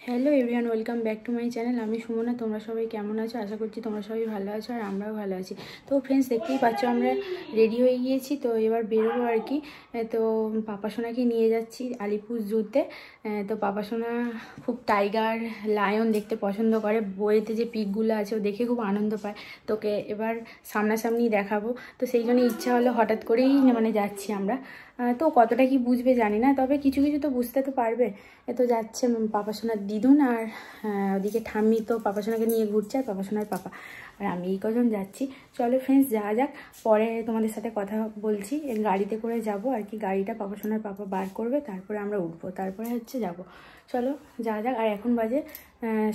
Hello everyone, welcome back to my channel. আমি সুমনা। তোমরা সবাই কেমন আছো? আশা করছি তোমরা সবাই ভালো আছো আর আমরাও ভালো আছি। তো ফ্রেন্ডস, দেখতেই পাচ্ছ আমরা রেডি হয়ে গিয়েছি। তো এবার বেরোবো আর কি। তো পাপাসোনাকে নিয়ে যাচ্ছি আলিপুর জুতে। তো পাপাসোনা খুব টাইগার, লায়ন দেখতে পছন্দ করে। বইয়েতে যে পিকগুলো আছে ও দেখে খুব আনন্দ পায়। তোকে এবার সামনাসামনি দেখাবো। তো সেই জন্য ইচ্ছা হলো, হঠাৎ করেই যাচ্ছি আমরা। তো কতটা কি বুঝবে জানি না, তবে কিছু কিছু তো বুঝতে তো পারবে। তো যাচ্ছে পাপাসোনার দিদুন আর ওদিকে ঠাম্মি। তো পাপাসোনাকে নিয়ে ঘুরছে আর পাপাসোনার পাপা আর আমি এই কজন যাচ্ছি। চলো ফ্রেন্ডস, যাওয়া যাক। পরে তোমাদের সাথে কথা বলছি। গাড়িতে করে যাব আর কি। গাড়িটা পাপাসোনার পাপা বার করবে, তারপরে আমরা উঠবো, তারপরে যাব। চলো যাওয়া যাক। আর এখন বাজে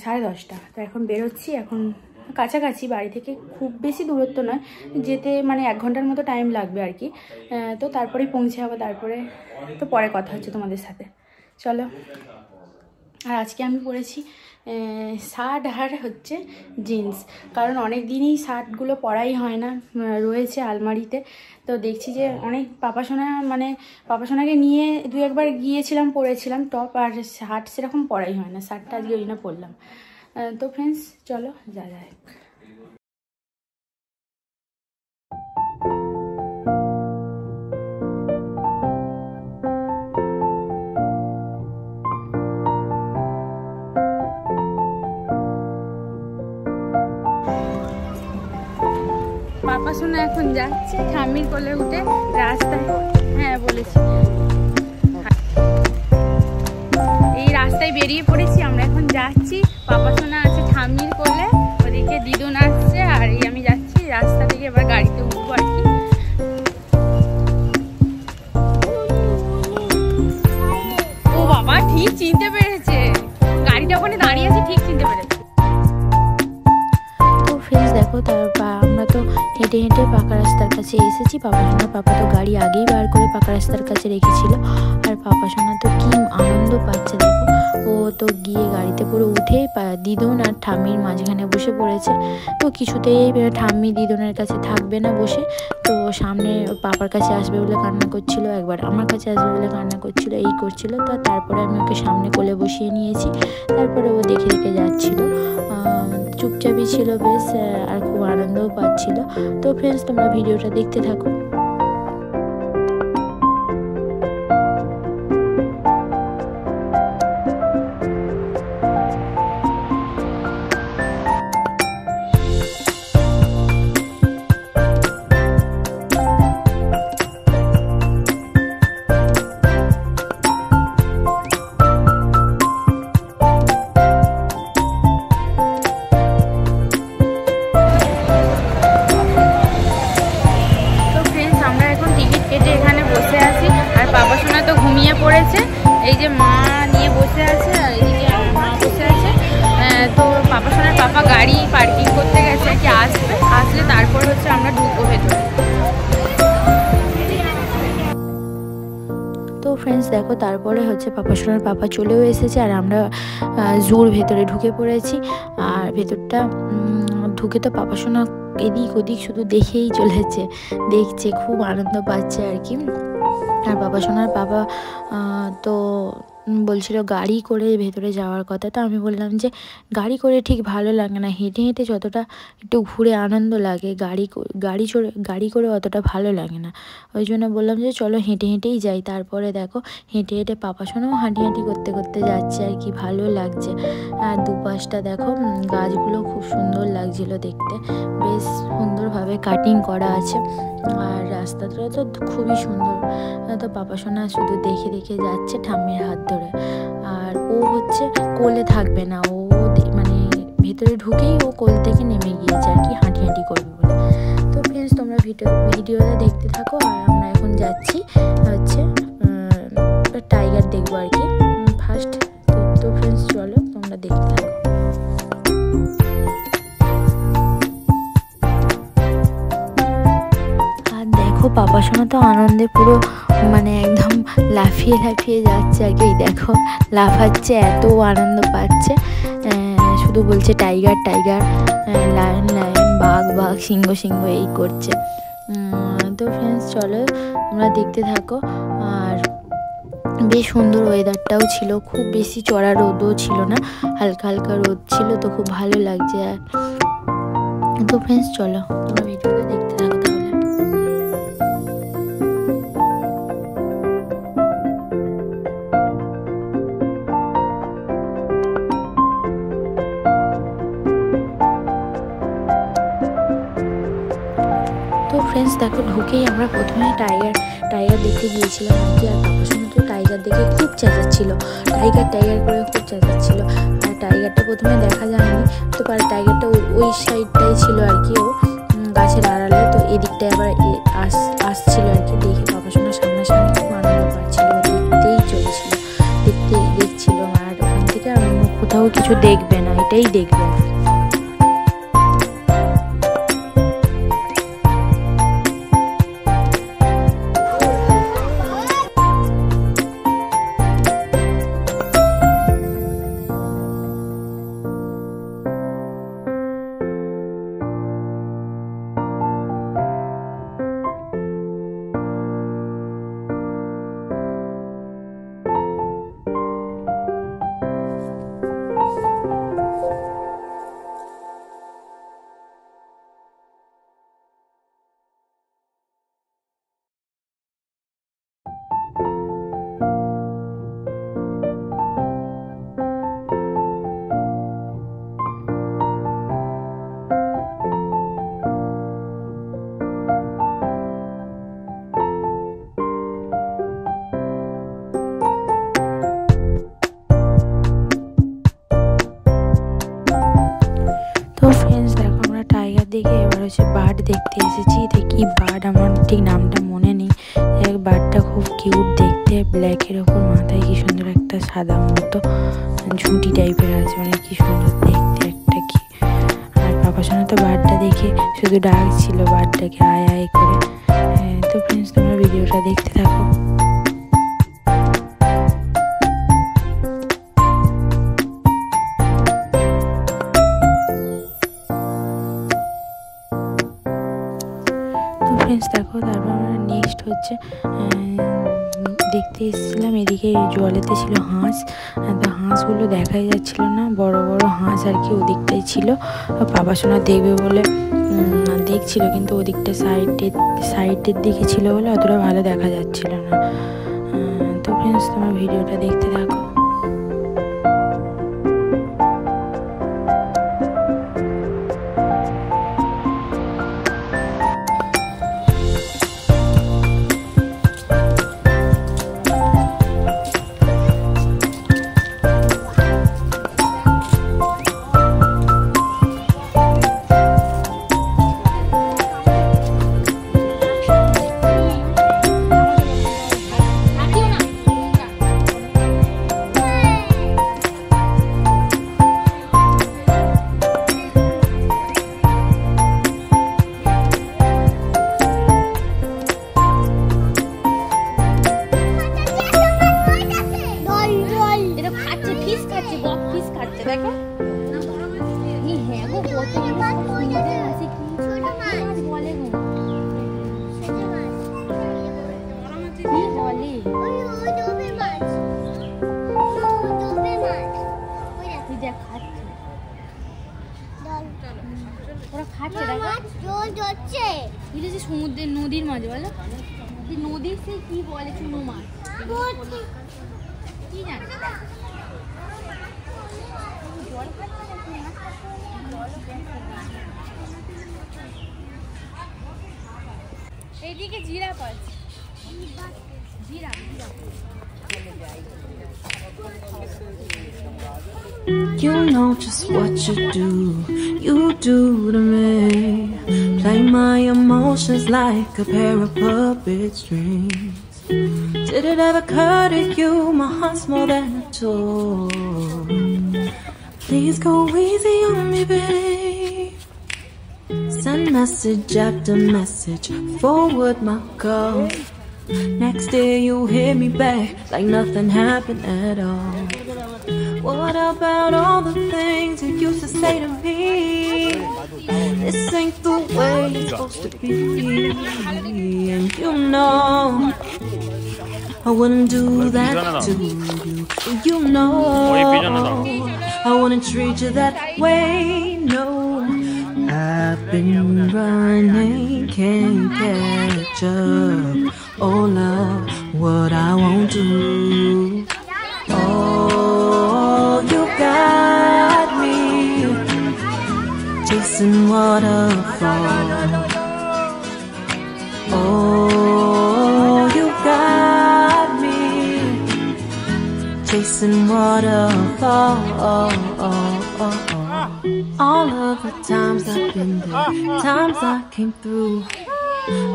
10:30। তো এখন বেরোচ্ছি। এখন কাছাকাছি, বাড়ি থেকে খুব বেশি দূরত্ব নয়, যেতে 1 ঘন্টার মতো টাইম লাগবে আর কি। তো তারপরেই পৌঁছে যাবো। তারপরে তো পরে কথা হচ্ছে তোমাদের সাথে। চলো। আর আজকে আমি পরেছি শার্ট আর জিন্স, কারণ অনেক দিনই শার্টগুলো পরাই হয় না, রয়েছে আলমারিতে। তো দেখছি যে অনেক পাপাসোনাকে নিয়ে 2-1 বার গিয়েছিলাম, পরেছিলাম টপ, আর শার্ট সেরকম পরাই হয় না। শার্টটা আজকে ওই জন্য পরলাম। তো ফ্রেন্ডস চলো যা যাক। পাপাসোনা এখন যাচ্ছে ঠাম্মির কোলে উঠে রাস্তায়। হ্যাঁ বলেছি, এই রাস্তায় বেরিয়ে পড়েছি আমরা। এখন যাচ্ছি, পাপাসোনা আছে ঠাম্মির কোলে, ওদিকে দিদুন আসছে, আর এই আমি যাচ্ছি রাস্তা থেকে। এবার গাড়িতে উঠবো আর কি। ও বাবা, ঠিক চিনতে পেরেছে, গাড়িটা ওখানে দাঁড়িয়ে আছে, ঠিক চিনতে পেরেছে। তো ফ্রেন্ডস দেখো, তারপর আমরা তো হেঁটে হেঁটে পাকা রাস্তার কাছে এসেছি। পাপাসোনার পাপা তো গাড়ি আগেই বার করে পাকা রাস্তার কাছে রেখেছিল। আর পাপাসোনা তো কি আনন্দ পাচ্ছে দেখো। ও তো গিয়ে গাড়িতে পুরো উঠে দিদুন আর ঠাম্মির মাঝখানে বসে পড়েছে। তো কিছুতেই ঠাম্মি দিদুনের কাছে থাকবে না বসে। তো সামনে পাপার কাছে আসবে বলে কান্না করছিল, একবার আমার কাছে আসবে বলে কান্না করছিল, এই করছিল। তো তারপরে আমি ওকে সামনে কোলে বসিয়ে নিয়েছি। তারপরে ও দেখে দেখে যাচ্ছিল, চুপচাপই ছিল বেশ, আর খুব আনন্দও পাচ্ছিল। তো ফ্রেন্ডস, তোমরা ভিডিওটা দেখতে থাকো। পড়েছে, এই যে মা নিয়ে বসে আছে, আর এইদিকে মা বসে আছে। তো পাপাসোনার পাপা গাড়ি পার্কিং করতে গেছে আর কি। আসলে তারপর আমরা ঢুকবো ভেতরে। তো ফ্রেন্ডস দেখো, তারপরে পাপাসোনার পাপা চলেও এসেছে, আর আমরা জুর ভেতরে ঢুকে পড়েছি। আর ভেতরটা ঢুকে তো পাপাসোনা এদিক ওদিক শুধু দেখেই চলেছে, দেখছে, খুব আনন্দ পাচ্ছে আর কি। আর পাপাসোনার বাবা তো বলছিল গাড়ি করে ভেতরে যাওয়ার কথা। তো আমি বললাম যে গাড়ি করে ঠিক ভালো লাগে না, হেঁটে হেঁটে যতটা একটু ঘুরে আনন্দ লাগে, গাড়ি করে অতটা ভালো লাগে না। ওই জন্য বললাম যে চলো হেঁটে হেঁটেই যাই। তারপরে দেখো, হেঁটে হেঁটে পাপাসোনাও হাঁটি করতে করতে যাচ্ছে আর কি, ভালো লাগছে। আর দুপাশটা দেখো, গাছগুলো খুব সুন্দর লাগছিল দেখতে, বেশ সুন্দরভাবে কাটিং করা আছে। আর রাস্তাটা তো খুবই সুন্দর। তো পাপাসোনা শুধু দেখে দেখে যাচ্ছে ঠাম্মির হাত ধরে। আর ও কোলে থাকবে না, ও ভেতরে ঢুকেই ও কোল থেকে নেমে গিয়েছে আর কি, হাঁটি করবে বলে। তো ফ্রেন্ডস, তোমরা ভিডিওটা দেখতে থাকো। আর আমরা এখন যাচ্ছি টাইগার দেখবো আর কি ফার্স্ট। তো ফ্রেন্ডস চলো, তোমরা দেখতে থাকো। পাপাসোনা তো আনন্দে পুরো একদম লাফিয়ে লাফিয়ে যাচ্ছে আর কি। দেখো লাফাচ্ছে, এত আনন্দ পাচ্ছে, শুধু বলছে টাইগার টাইগার, লায়ন লায়ন, বাঘ বাঘ, সিংহ সিংহ এই করছে। তো ফ্রেন্ডস চলো তোমরা দেখতে থাকো। আর বেশ সুন্দর ওয়েদারটাও ছিল, খুব বেশি চড়া রোদও ছিল না, হালকা হালকা রোদ ছিল, তো খুব ভালো লাগছে। আর তো ফ্রেন্ডস চলো তোমরা ভিডিওটা দেখতে থাকো তাহলে। তো ফ্রেন্ডস দেখো, ঢুকেই আমরা প্রথমে টাইগার দেখতে গিয়েছিলাম আর কি। আর পাপার সঙ্গে তো টাইগার দেখে খুব চেঁচাচ্ছিল, টাইগার করে খুব চেঁচাচ্ছিল। আর টাইগারটা প্রথমে দেখা যায়নি, তো টাইগারটা ওই সাইডটাই ছিল আর কি, ও গাছের আড়ালে। তো এদিকটায় আবার আসছিল আর কি, দেখে পাপার সঙ্গে সামনাসামনি খুব আনন্দ পাচ্ছিল, দেখছিল। আর ওখান থেকে আর অন্য কোথাও কিছু দেখবে না, এটাই দেখবে। দেখে এবার হচ্ছে বার্ড দেখতে এসেছি। কি বার্ড আমার ঠিক নামটা মনে নেই, বার্ডটা খুব কিউট দেখতে, ব্ল্যাকের ওপর মাথায় কি সুন্দর একটা সাদা মতো ঝুঁটি টাইপের আছে, মানে কি সুন্দর দেখতে একটা কি। আর পাপার সঙ্গে তো বার্ডটা দেখে শুধু ডাকছিল বার্ডটাকে আয় আয় করে। তো ফ্রেন্ডস তোমরা ভিডিওটা দেখতে থাকো। ফ্রেন্ডস দেখো, তারপর আমরা নেক্সট হচ্ছে দেখতে এসেছিলাম, এদিকে জলেতে ছিল হাঁস। তো হাঁসগুলো দেখাই যাচ্ছিল না, বড় বড় হাঁস আর কি ওদিকটাই ছিল। বাবার সঙ্গে দেখবে বলে দেখছিল, কিন্তু ওদিকটা সাইডের দিকে ছিল বলে অতটা ভালো দেখা যাচ্ছিল না। তো ফ্রেন্ডস তোমার ভিডিওটা দেখতে থাকো। সমুদ্রের নদীর মাছ বলো, নদীর সে কি বলে চুনো মাছ কি জানি। এইদিকে জিরাফ আছে, giraffe. You know just what you do to me. Play my emotions like a pair of puppet strings. Did it ever occur to you my heart's more than a toy? Please go easy on me, babe. Send message after message, forward my call. Next day you hit me back like nothing happened at all. What about all the things you used to say to me? This ain't the way it's supposed to be. And you know I wouldn't do that to you. You know, I wouldn't treat you that way. No, I've been running, can't catch up. Oh, love, what I won't do. Oh, you got me chasing waterfalls. Oh, you got me chasing waterfalls. All of the times I've been there, times I came through,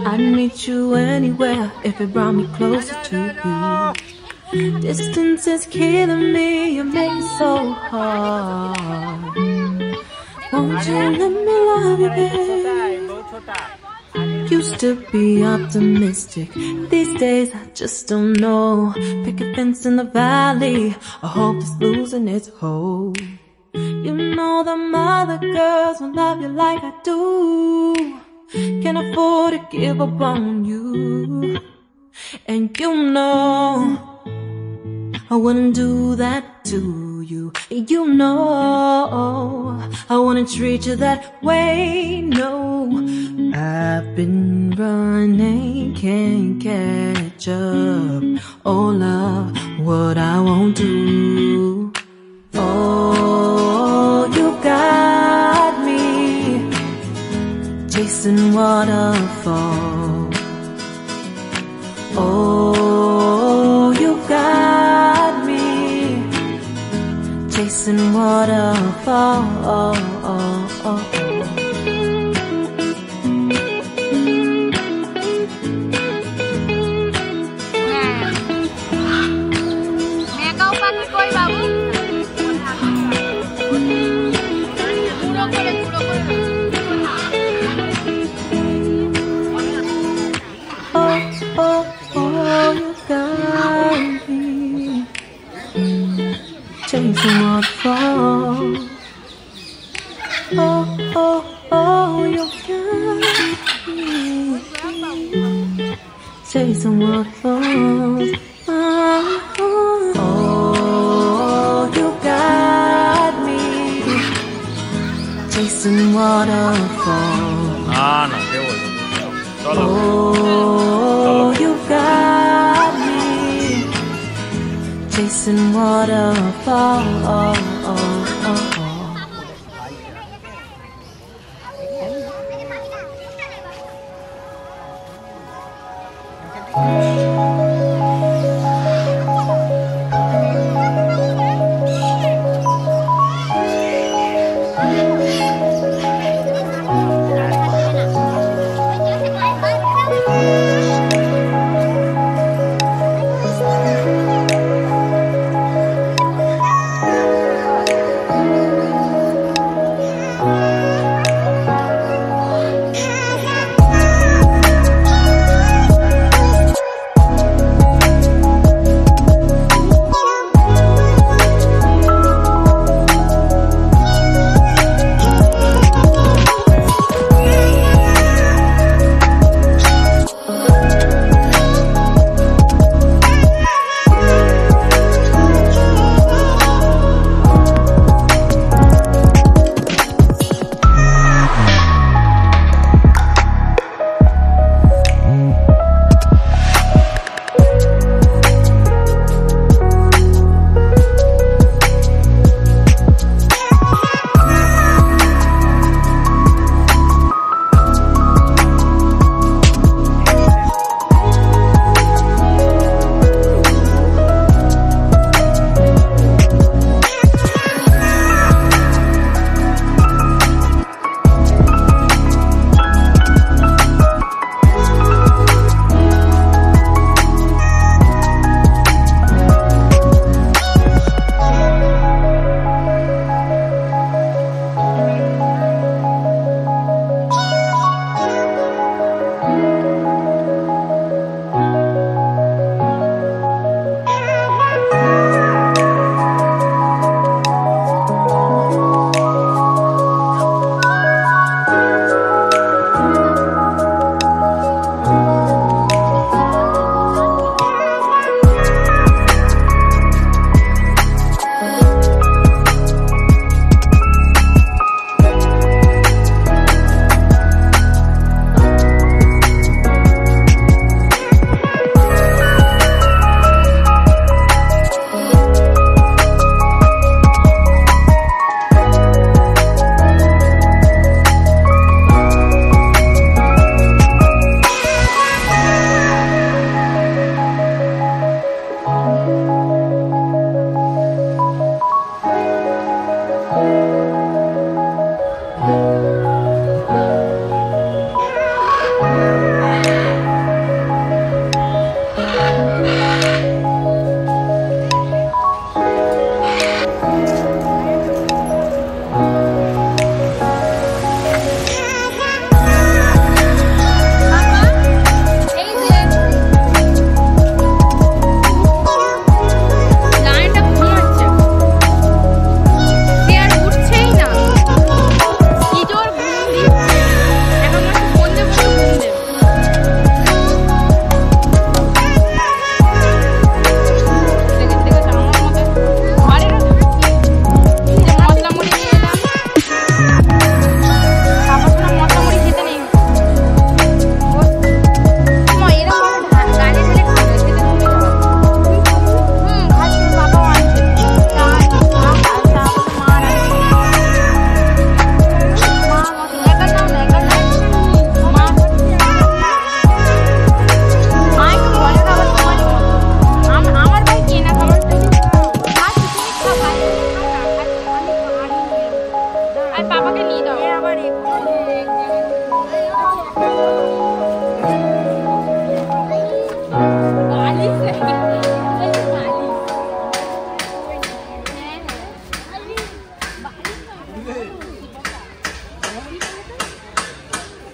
I'd meet you anywhere if it brought me closer to you. Distance is killing me, you make it so hard. Won't you let me love you, babe? Used to be optimistic, these days I just don't know. Pick a fence in the valley, I hope it's losing its hold. You know them other girls won't love you like I do. Can't afford to give up on you. And you know I wouldn't do that to you. You know I wouldn't treat you that way. No, I've been running, can't catch up. Oh, love, what I won't do. Oh, you got me chasing waterfalls. Oh, you got me chasing waterfalls. Chasing waterfalls. Oh, oh, oh, you got me chasing waterfalls. Oh, oh, you got me chasing waterfalls. Oh, you got me chasing waterfalls.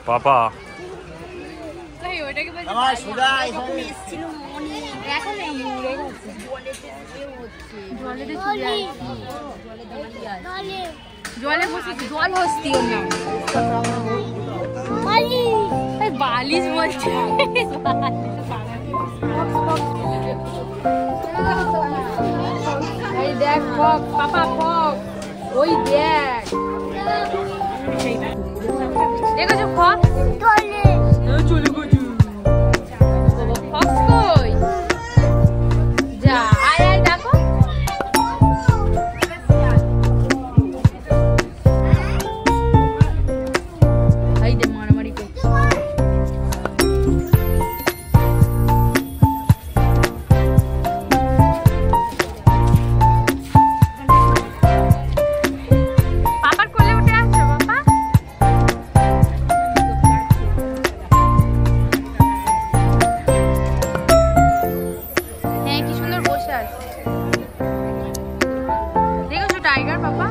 পাপা জলে বসেছি, জল হস্তি ওর নাম বালিশ বলছে। এই দেখ ফক পাপা ফক, ওই দেখ দেখেছো ফক চলে গেছে ফক কই যা আয় আয় দেখো এই দে মারামারি করছে। পাপার কোলে উঠে আসছো বাবা। হ্যাঁ কি সুন্দর বসে আছে দেখেছো টাইগার পাপা।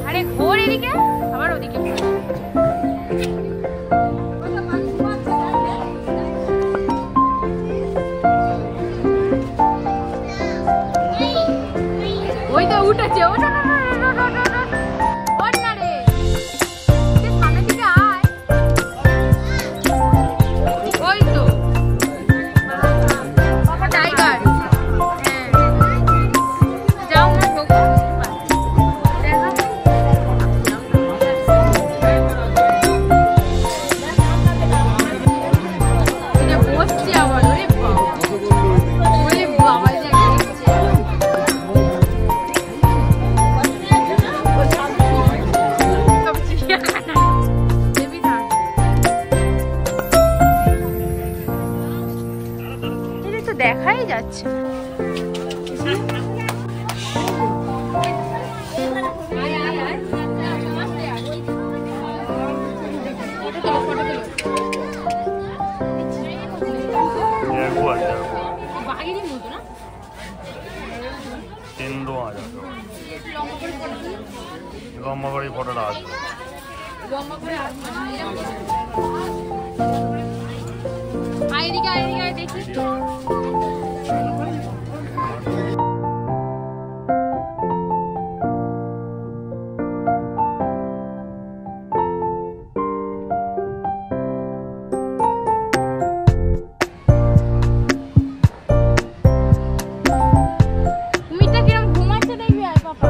আরে ঘোর এদিকে আবার ওদিকে ওই তো উঠেছে ওটা ওর না রে সামনে দিকে আয় ওই তো পাপা টাইগার হ্যাঁ যাও না ঢোকো বসছি আবার ওরে বাবা যে দেখছে তো দেখাই যাচ্ছে বাঘেরই মতো না লম্বা করে ফটোটা আসবে লম্বা করে আইডিকা দেখি কুমিরটা কিরম ঘুমাচ্ছে দেখবি আর পাপা।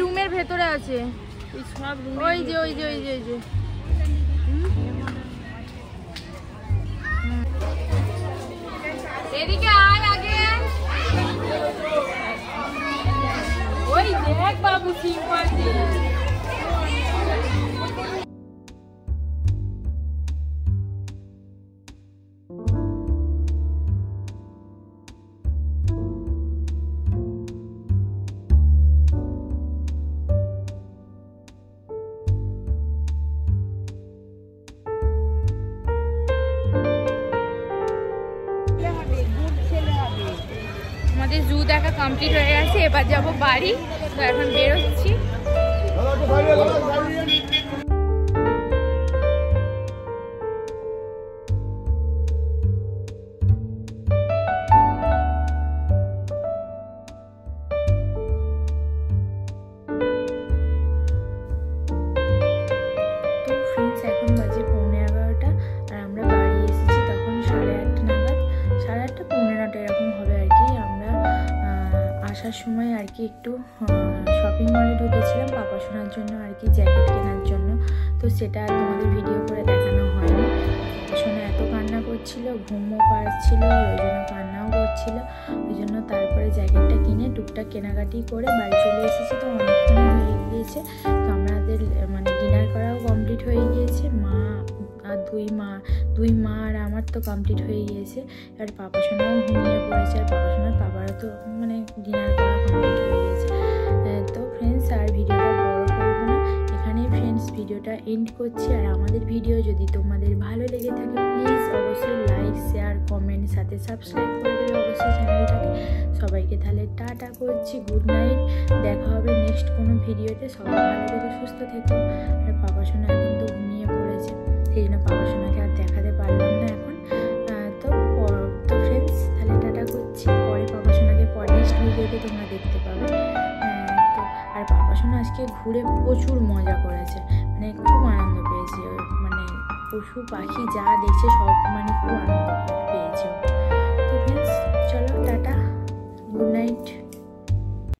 রুমের ভেতরে আছে, ওই যে ওই যে ওই যে ওই যে এদিকে আয় আগে। ওই দেখ বাবু সিম্পাজি। আমাদের জু দেখা কমপ্লিট হয়ে গেছে, এবার যাবো বাড়ি। তো এখন বেরোচ্ছি। এখন বাজে 11:15 আর আমরা বাড়ি এসেছি তখন 8:30 নাগাদ, 8:30 15টা এরকম হবে আর কি। আমরা আসার সময় আর কি একটু শপিং মলে ঢুকেছিলাম পাপা সোনার জন্য আর কি, জ্যাকেট কেনার জন্য। তো সেটা তোমাদের ভিডিও করে দেখানো হয়নি। সোনা এত কান্না করছিল, ঘুমও পাচ্ছিল, ওই জন্য কান্নাও করছিল। ওই জন্য তারপরে জ্যাকেটটা কিনে টুকটাক কেনাকাটি করে বাড়ি চলে এসেছি। তো অনেকক্ষণ হয়ে গিয়েছে। তো আমাদের মানে ডিনার করাও কমপ্লিট হয়ে গিয়েছে। মা আর দুই মা আর আমার তো কমপ্লিট হয়ে গিয়েছে। আর পাপা সোনাও ঘুমিয়ে পড়েছে, আর পাপা সোনার পাপারও তো মানে ডিনার করা কমপ্লিট হয়ে গিয়েছে। তো ফ্রেন্ডস আর ভিডিওটা বড় করবো না, এখানেই ফ্রেন্ডস ভিডিওটা এন্ড করছি। আর আমাদের ভিডিও যদি তোমাদের ভালো লেগে থাকে প্লিজ অবশ্যই লাইক শেয়ার কমেন্ট সাথে সাবস্ক্রাইব করে দেবে অবশ্যই চ্যানেলটাকে। সবাইকে তাহলে টাটা করছি, গুড নাইট। দেখা হবে নেক্সট কোনো ভিডিওতে। সবাই ভালো থেকো, সুস্থ থেকো। আর পাপা সোনা এখন তো ঘুমিয়ে পড়েছে, সেই জন্য পাপা সোনাকে আর দেখাতে পারলাম না এখন। তো ফ্রেন্ডস তাহলে টাটা করছি। পরে পাপা সোনাকে নেক্সট ভিডিওতে তোমরা দেখতে পাবে। তো আর পাপা সোনা আজকে ঘুরে প্রচুর মজা করেছে, মানে খুব আনন্দ পেয়েছে। মানে পশু পাখি যা দেখছে সব মানে খুব আনন্দ পেয়েছে। তো ফ্রেন্ডস চলো টাটা, গুড নাইট।